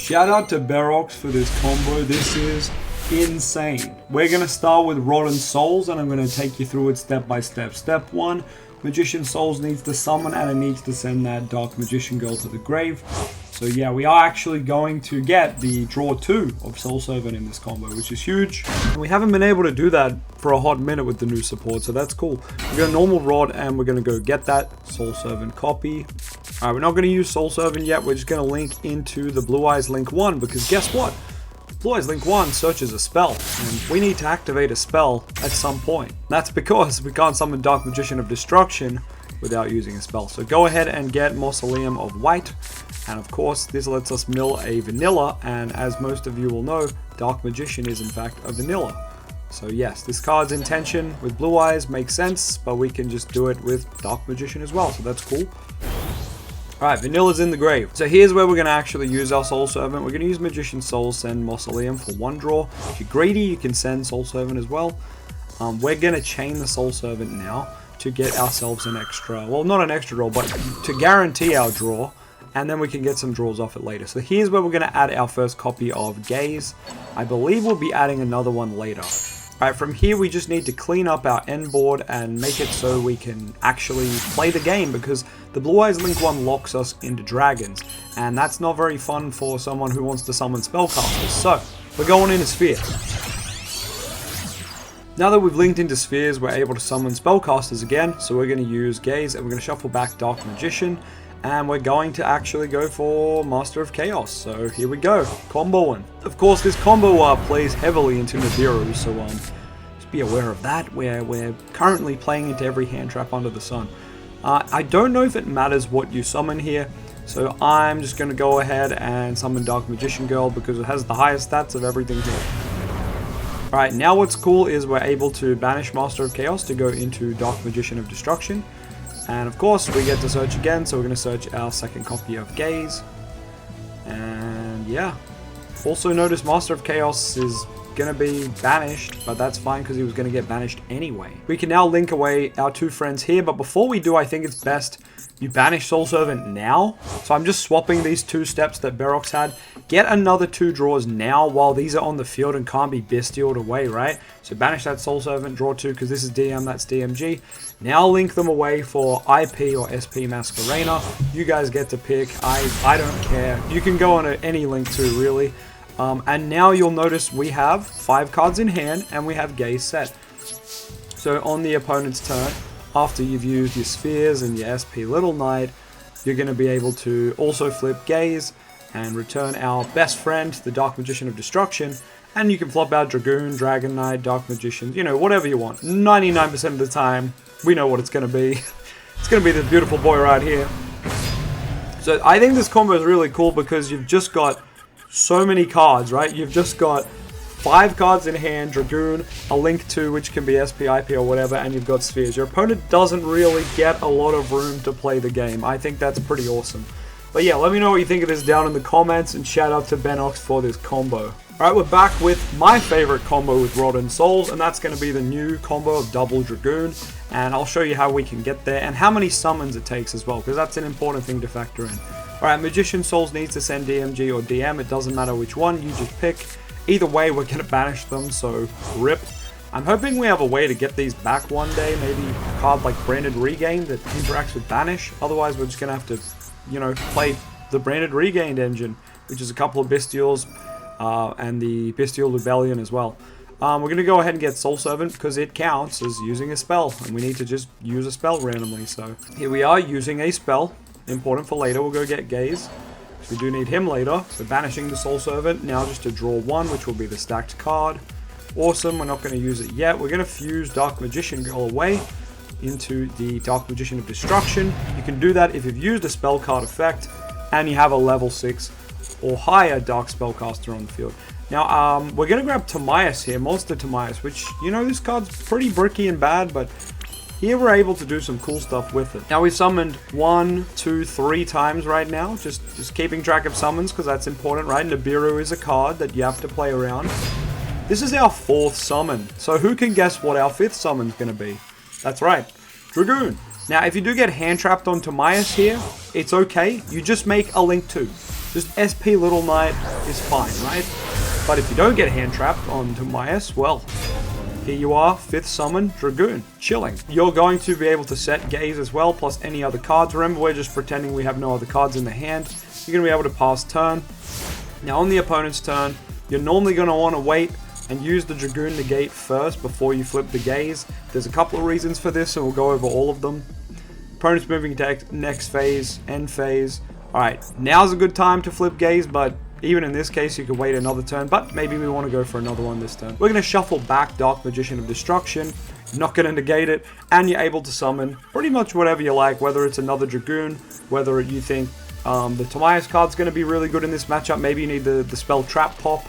Shout out to Benox for this combo. This is insane. We're going to start with Rotten Souls, and I'm going to take you through it step by step. Step 1, Magician Souls needs to summon, and it needs to send that Dark Magician girl to the grave. So yeah, we are actually going to get the draw 2 of Soul Servant in this combo, which is huge. And we haven't been able to do that for a hot minute with the new support, so that's cool. We got a normal rod, and we're going to go get that Soul Servant copy. Alright, we're not going to use Soul Servant yet. We're just going to link into the Blue Eyes Link 1, because guess what? Blue Eyes Link 1 searches a spell, and we need to activate a spell at some point. That's because we can't summon Dark Magician of Destruction without using a spell. So go ahead and get Mausoleum of White, and of course this lets us mill a vanilla, and as most of you will know, Dark Magician is in fact a vanilla. So yes, this card's intention with Blue Eyes makes sense, but we can just do it with Dark Magician as well, so that's cool. Alright, Vanilla's in the grave. So here's where we're going to actually use our Soul Servant. We're going to use Magician Soul, send Mausoleum for 1 draw. If you're greedy, you can send Soul Servant as well. We're going to chain the Soul Servant now to get ourselves an extra, well, not an extra draw, but to guarantee our draw, and then we can get some draws off it later. So here's where we're going to add our first copy of Gaze. I believe we'll be adding another one later. Alright, from here we just need to clean up our end board and make it so we can actually play the game, because the Blue Eyes Link 1 locks us into dragons, and that's not very fun for someone who wants to summon spellcasters. So, we're going into Sphere. Now that we've linked into Spheres, we're able to summon spellcasters again, so we're going to use Gaze, and we're going to shuffle back Dark Magician, and we're going to actually go for Master of Chaos. So here we go, comboing. Of course, this combo plays heavily into Nibiru, so just be aware of that. We're currently playing into every hand trap under the sun. I don't know if it matters what you summon here, so I'm just going to go ahead and summon Dark Magician Girl because it has the highest stats of everything here. Alright, now what's cool is we're able to banish Master of Chaos to go into Dark Magician of Destruction. And of course, we get to search again, so we're going to search our second copy of Gaze. And yeah. Also notice Master of Chaos is going to be banished, but that's fine because he was going to get banished anyway. We can now link away our 2 friends here, but before we do, I think it's best you banish Soul Servant now. So I'm just swapping these 2 steps that Benox had. Get another 2 draws now while these are on the field and can't be bestialed away, right? So banish that Soul Servant, draw 2 because this is DM, that's DMG. Now link them away for IP or SP Masquerena. You guys get to pick. I don't care. You can go on any link too, really. And now you'll notice we have 5 cards in hand and we have Gaze set. So on the opponent's turn, after you've used your Spheres and your SP Little Knight, you're going to be able to also flip Gaze and return our best friend, the Dark Magician of Destruction, and you can flop out Dragoon, Dragon Knight, Dark Magician, you know, whatever you want. 99% of the time, we know what it's going to be. It's going to be this beautiful boy right here. So I think this combo is really cool because you've just got so many cards, right? You've just got 5 cards in hand, Dragoon, a Link 2, which can be SP, IP, or whatever, and you've got Spheres. Your opponent doesn't really get a lot of room to play the game. I think that's pretty awesome. But yeah, let me know what you think of this down in the comments, and shout out to Benox for this combo. Alright, we're back with my favorite combo with Rotten Souls, and that's going to be the new combo of Double Dragoon. And I'll show you how we can get there, and how many summons it takes as well, because that's an important thing to factor in. Alright, Magician Souls needs to send DMG or DM, it doesn't matter which one, you just pick. Either way, we're going to banish them, so rip. I'm hoping we have a way to get these back one day, maybe a card like Branded Regain that interacts with Banish. Otherwise, we're just going to have to, you know, play the Branded Regained engine, which is a couple of Bestials, and the Bestial Rebellion as well. We're going to go ahead and get Soul Servant because it counts as using a spell, and we need to just use a spell randomly. So here we are using a spell, important for later. We'll go get Gaze. We do need him later, so banishing the Soul Servant, now just to draw 1, which will be the stacked card. Awesome, we're not going to use it yet. We're going to fuse Dark Magician Girl away into the Dark Magician of Destruction. You can do that if you've used a spell card effect, and you have a level 6 or higher Dark Spellcaster on the field. Now, we're going to grab Timaeus here, Monster Timaeus, which, you know, this card's pretty bricky and bad, but here we're able to do some cool stuff with it. Now we've summoned 1, 2, 3 times right now, just keeping track of summons because that's important, right? Nibiru is a card that you have to play around. This is our 4th summon, so who can guess what our 5th summon's going to be? That's right, Dragoon. Now if you do get hand trapped on Timaeus here, it's okay, you just make a Link 2. just SP Little Knight is fine, right? But if you don't get hand trapped on Timaeus, well, here you are, 5th summon, Dragoon, chilling. You're going to be able to set Gaze as well, plus any other cards. Remember, we're just pretending we have no other cards in the hand. You're going to be able to pass turn. Now, on the opponent's turn, you're normally going to want to wait and use the Dragoon negate first before you flip the Gaze. There's a couple of reasons for this, and we'll go over all of them. Opponent's moving to next phase, end phase. Alright, now's a good time to flip Gaze, but even in this case, you could wait another turn, but maybe we want to go for another one this turn. We're going to shuffle back Dark Magician of Destruction, not going to negate it, and you're able to summon pretty much whatever you like, whether it's another Dragoon, whether you think the Timaeus card's going to be really good in this matchup, maybe you need the spell Trap Pop,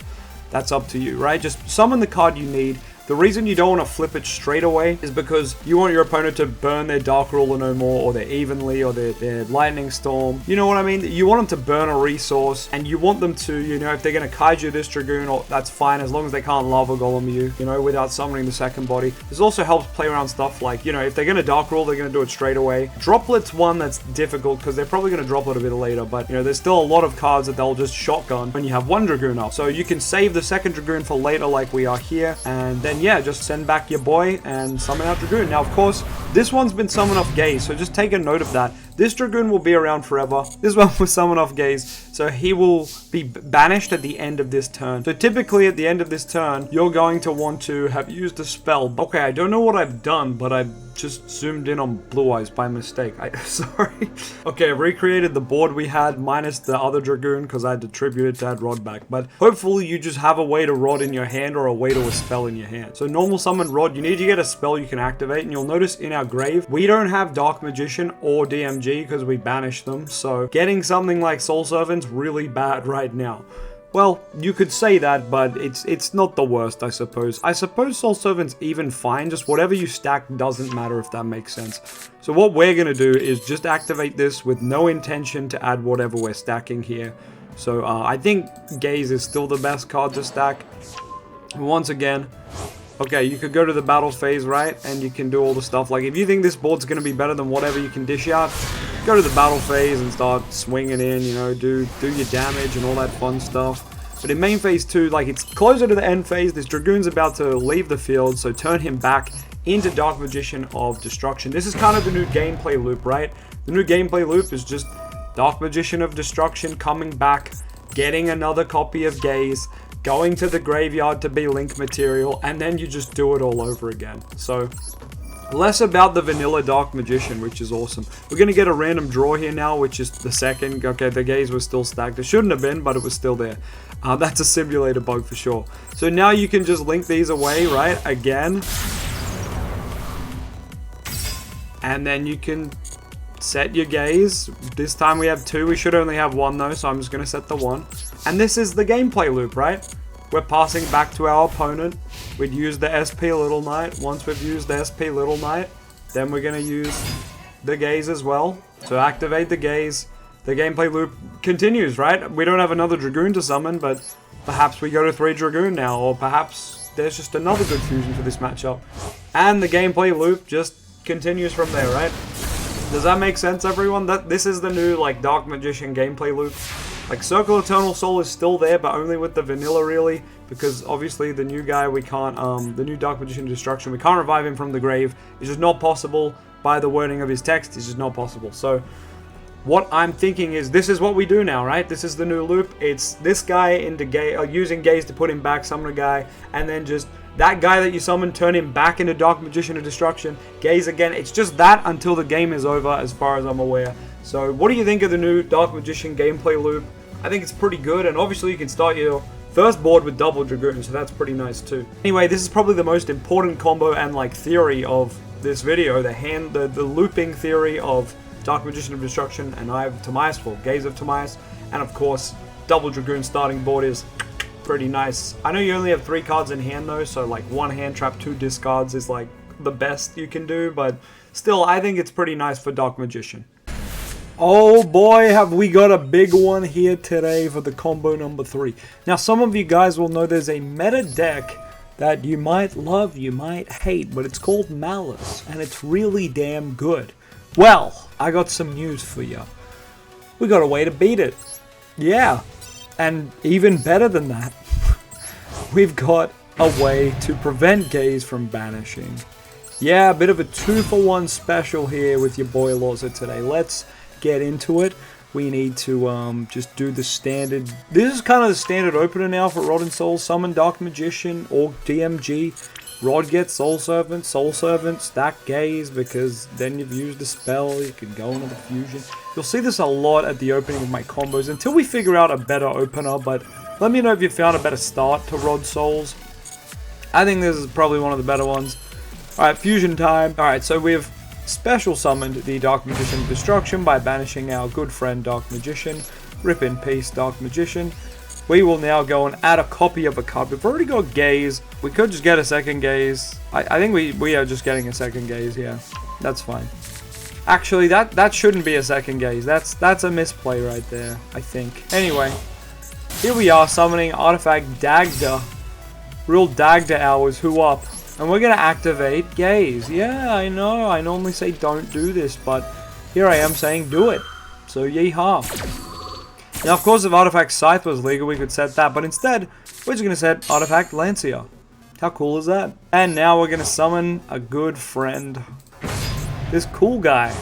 that's up to you, right? Just summon the card you need. The reason you don't want to flip it straight away is because you want your opponent to burn their Dark Ruler no more, or their Evenly, or their Lightning Storm. You know what I mean? You want them to burn a resource, and you want them to, you know, if they're going to Kaiju this Dragoon, or that's fine, as long as they can't Lava Golem you know, without summoning the second body. This also helps play around stuff like, you know, if they're going to Dark Rule, they're going to do it straight away. Droplet's one that's difficult, because they're probably going to Droplet a bit later, but, you know, there's still a lot of cards that they'll just shotgun when you have one Dragoon up. So you can save the second Dragoon for later, like we are here, and then, yeah, just send back your boy and summon out Dragoon. Now, of course, this one's been summoned off Gaze, so just take a note of that. This Dragoon will be around forever. This one was summoned off Gaze, so he will be banished at the end of this turn. So typically at the end of this turn, you're going to want to have used a spell. Okay, I don't know what I've done, but I've just zoomed in on Blue Eyes by mistake. Sorry. Okay, I've recreated the board we had minus the other Dragoon because I had to tribute it to add Rod back. But hopefully you just have a way to Rod in your hand or a way to a spell in your hand. So normal summon Rod, you need to get a spell you can activate, and you'll notice in our grave, we don't have Dark Magician or DMG because we banished them, so getting something like Soul Servant's really bad right now. Well, you could say that, but it's not the worst, I suppose. I suppose Soul Servant's even fine, just whatever you stack doesn't matter, if that makes sense. So what we're going to do is just activate this with no intention to add whatever we're stacking here. So I think Gaze is still the best card to stack. Once again, okay, you could go to the battle phase, right? And you can do all the stuff. Like, if you think this board's going to be better than whatever you can dish out, go to the battle phase and start swinging in, you know, do your damage and all that fun stuff. But in main phase 2, like, it's closer to the end phase. This Dragoon's about to leave the field, so turn him back into Dark Magician of Destruction. This is kind of the new gameplay loop, right? The new gameplay loop is just Dark Magician of Destruction coming back, getting another copy of Gaze, going to the graveyard to be link material, and then you just do it all over again. So, less about the vanilla Dark Magician, which is awesome. We're going to get a random draw here now, which is the second. Okay, the Gaze was still stacked. It shouldn't have been, but it was still there. That's a simulator bug for sure. So now you can just link these away, right? Again. And then you can set your Gaze. This time we have 2. We should only have 1 though, so I'm just going to set the 1. And this is the gameplay loop, right? We're passing back to our opponent. We'd use the SP Little Knight. Once we've used the SP Little Knight, then we're going to use the Gaze as well. To activate the Gaze, the gameplay loop continues, right? We don't have another Dragoon to summon, but perhaps we go to 3 Dragoon now, or perhaps there's just another good fusion for this matchup. And the gameplay loop just continues from there, right? Does that make sense, everyone? This is the new, like, Dark Magician gameplay loop. Like, Circle Eternal Soul is still there, but only with the vanilla, really, because obviously the new guy, we can't, the new Dark Magician Destruction, we can't revive him from the grave. It's just not possible by the wording of his text. It's just not possible. So, what I'm thinking is, this is what we do now, right? This is the new loop. It's this guy into using Gaze to put him back, summon a guy, and then just that guy that you summon, turn him back into Dark Magician of Destruction, Gaze again. It's just that until the game is over, as far as I'm aware. So, what do you think of the new Dark Magician gameplay loop? I think it's pretty good, and obviously you can start your first board with double Dragoon, so that's pretty nice too. Anyway, this is probably the most important combo and, like, theory of this video, the looping theory of Dark Magician of Destruction and Eye of Timaeus, well, Gaze of Timaeus, and of course, double Dragoon starting board is pretty nice. I know you only have 3 cards in hand though, so like 1 hand trap, 2 discards is like the best you can do, but still, I think it's pretty nice for Dark Magician. Oh boy, have we got a big one here today for the combo number 3. Now, some of you guys will know there's a meta deck that you might love, you might hate, but it's called Malice, and it's really damn good. Well, I got some news for you. We got a way to beat it. Yeah, and even better than that, we've got a way to prevent gaze from banishing. Yeah, a bit of a 2-for-1 special here with your boy LOZA today. Let's get into it. We need to just do the standard. This is kind of the standard opener now for Rod and Soul. Summon Dark Magician or DMG. Rod gets Soul Servant, stack Gaze, because then you've used a spell, you can go into the fusion. You'll see this a lot at the opening of my combos until we figure out a better opener, but let me know if you found a better start to Rod Souls. I think this is probably one of the better ones. Alright, fusion time. Alright, so we've special summoned the Dark Magician of Destruction by banishing our good friend Dark Magician. Rip in peace, Dark Magician. We will now go and add a copy of a card. We've already got Gaze. We could just get a second Gaze. I think we are just getting a second Gaze here. That's fine. Actually, that shouldn't be a second Gaze. That's a misplay right there, I think. Anyway, here we are summoning Artifact Dagda. Real Dagda hours, who up? And we're going to activate Gaze. Yeah, I know. I normally say don't do this, but here I am saying do it. So yeehaw. Now, of course, if Artifact Scythe was legal, we could set that. But instead, we're just going to set Artifact Lancea. How cool is that? And now we're going to summon a good friend. This cool guy.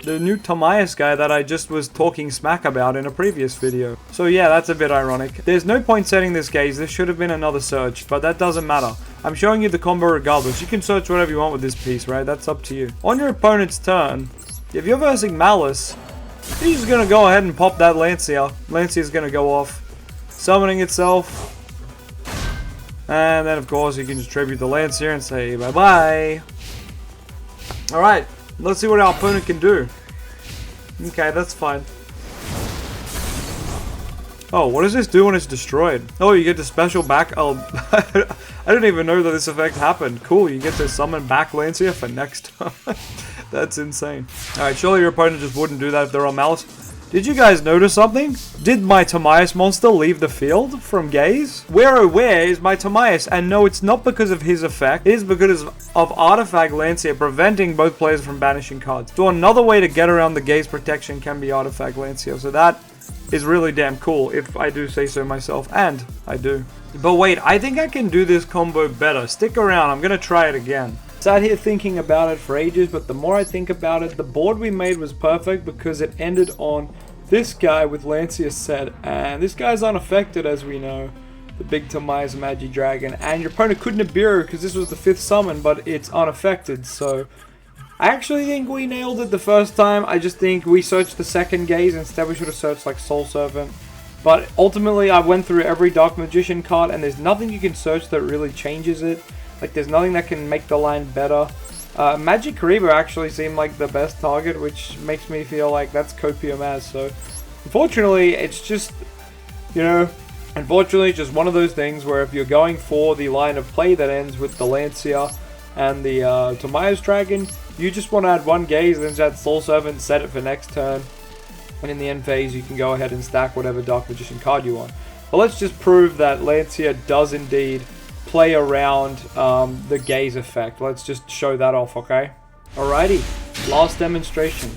The new Tomias guy that I just was talking smack about in a previous video. So yeah, that's a bit ironic. There's no point setting this Gaze. This should have been another search, but that doesn't matter. I'm showing you the combo regardless. You can search whatever you want with this piece, right? That's up to you. On your opponent's turn, if you're versing Malice, he's going to go ahead and pop that Lancea. Lancea's going to go off, summoning itself. And then, of course, you can just tribute the Lancea and say bye-bye. Alright, let's see what our opponent can do. Okay, that's fine. Oh, what does this do when it's destroyed? Oh, you get the special back. Oh, I didn't even know that this effect happened. Cool, you get to summon back Lancea for next time. That's insane. Alright, surely your opponent just wouldn't do that if they're on Malice. Did you guys notice something? Did my Tomias monster leave the field from Gaze? Where is my Tomias? And no, it's not because of his effect. It is because of Artifact Lancea preventing both players from banishing cards. So another way to get around the Gaze protection can be Artifact Lancea. So that is really damn cool, if I do say so myself. And I do. But wait, I think I can do this combo better. Stick around, I'm gonna try it again. Sat here thinking about it for ages, but the more I think about it, the board we made was perfect because it ended on this guy with Lancea set, and this guy's unaffected, as we know, the big Tomias Magi Dragon, and your opponent couldn't Nibiru because this was the 5th summon, but it's unaffected. So I actually think we nailed it the first time. I just think we searched the second Gaze. Instead we should have searched like Soul Servant. But ultimately I went through every Dark Magician card, and there's nothing you can search that really changes it. Like, there's nothing that can make the line better. Magic Kariba actually seemed like the best target, which makes me feel like that's copium as. So, unfortunately, it's just, you know, unfortunately, just one of those things where if you're going for the line of play that ends with the Lancea and the Tomias Dragon, you just want to add one Gaze, then add Soul Servant, set it for next turn, and in the end phase, you can go ahead and stack whatever Dark Magician card you want. But let's just prove that Lancea does indeed play around the Gaze effect. Let's just show that off, okay? Alrighty, last demonstration.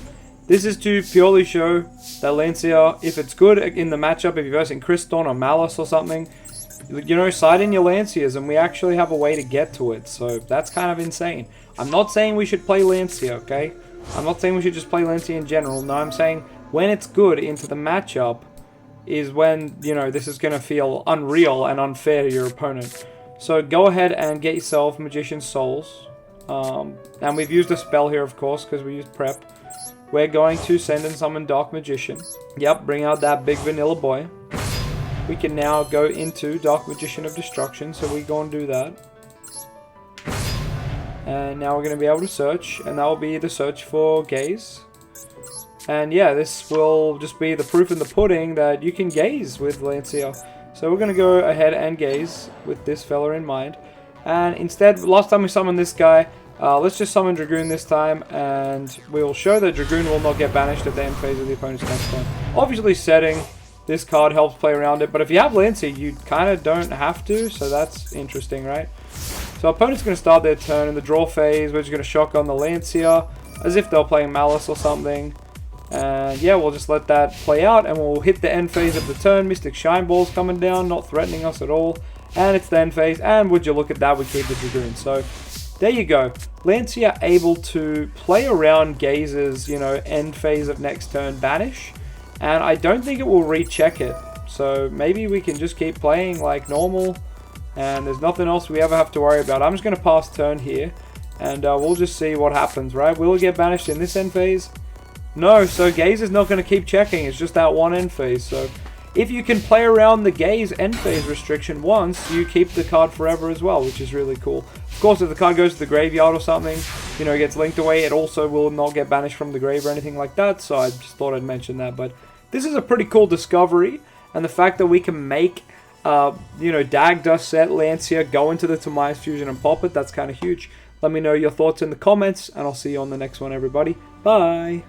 This is to purely show that Lancea, if it's good in the matchup, if you're versing Kriston or Malice or something, you know, side in your Lanceas, and we actually have a way to get to it. So that's kind of insane. I'm not saying we should play Lancea, okay? I'm not saying we should just play Lancea in general. No, I'm saying when it's good into the matchup is when, you know, this is going to feel unreal and unfair to your opponent. So go ahead and get yourself Magician's Souls. And we've used a spell here, of course, because we used prep. We're going to send and summon Dark Magician. Yep, bring out that big vanilla boy. We can now go into Dark Magician of Destruction, so we go and do that. And now we're going to be able to search, and that will be the search for Gaze. And yeah, this will just be the proof in the pudding that you can Gaze with Lancea. So we're going to go ahead and Gaze with this fella in mind. And instead, last time we summoned this guy, let's just summon Dragoon this time. And we will show that Dragoon will not get banished at the end phase of the opponent's next turn. Obviously setting this card helps play around it. But if you have Lancea, you kind of don't have to. So that's interesting, right? So our opponent's going to start their turn in the draw phase. We're just going to shotgun the Lancea as if they're playing Malice or something. And yeah, we'll just let that play out, and we'll hit the end phase of the turn. Mystic Shine Ball's coming down, not threatening us at all. And it's the end phase, and would you look at that, we keep the Dragoon. So there you go. Lancea able to play around Gaze's, you know, end phase of next turn Banish. And I don't think it will recheck it. So maybe we can just keep playing like normal. And there's nothing else we ever have to worry about. I'm just going to pass turn here. And we'll just see what happens, right? Will it get banished in this end phase? No, so Gaze is not going to keep checking. It's just that one end phase. So if you can play around the Gaze end phase restriction once, you keep the card forever as well, which is really cool. Of course, if the card goes to the graveyard or something, you know, gets linked away, it also will not get banished from the grave or anything like that. So I just thought I'd mention that. But this is a pretty cool discovery. And the fact that we can make, you know, Dag Dust set Lancea, go into the Tamiya's Fusion and pop it, that's kind of huge. Let me know your thoughts in the comments, and I'll see you on the next one, everybody. Bye!